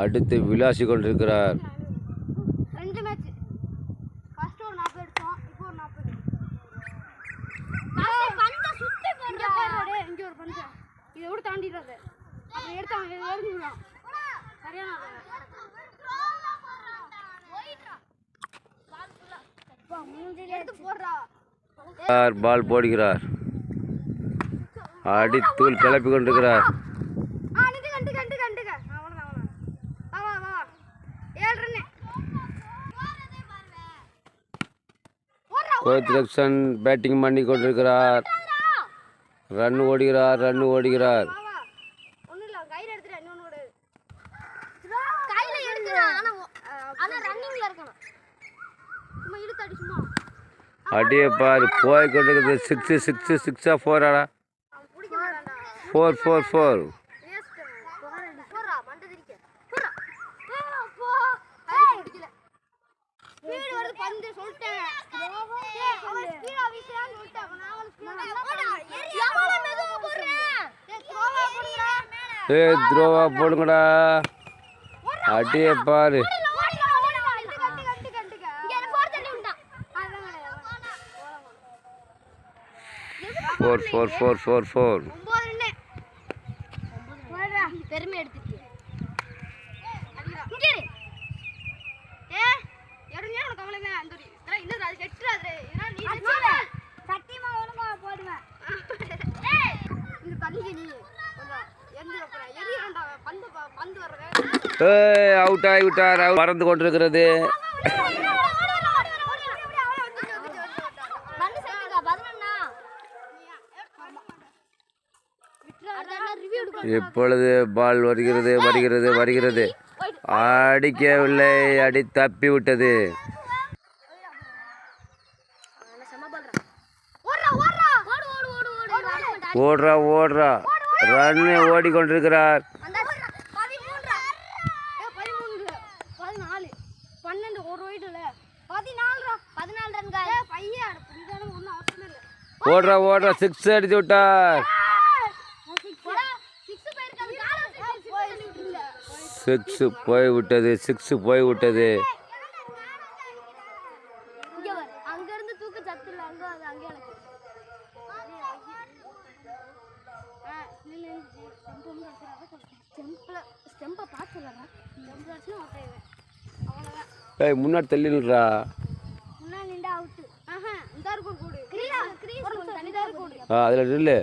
அடுத்து விளாசி கொண்டிருக்கிறார். பால் போடுகிறார். அடித்தூள் கிளப்பி கொண்டிருக்கிறார். கோத்ரக்ஷன் பேட்டிங் பண்ணி கொண்டிருக்கிறார். ரன் ஓடுகிறார். அடியே பாரு போய் கொண்டிருக்கிறது. 6 4 4 துரோவா போடுங்கடா. அடியே பாரு. 4 பெருமை எடுத்துட்டு அவுட் ஆகிவிட்டார். பறந்து கொண்டிருக்கிறது. இப்பொழுது பால் வருகிறது. அடிக்கவில்லை. அடி தப்பி விட்டது. ஓடுறா. ரன் ஓடிக்கொண்டிருக்கிறார். ஓடுறா 6 அடித்து விட்டார். 6 போய்விட்டது. முன்னாடி தள்ளிடுறா. அதில் நில்லு.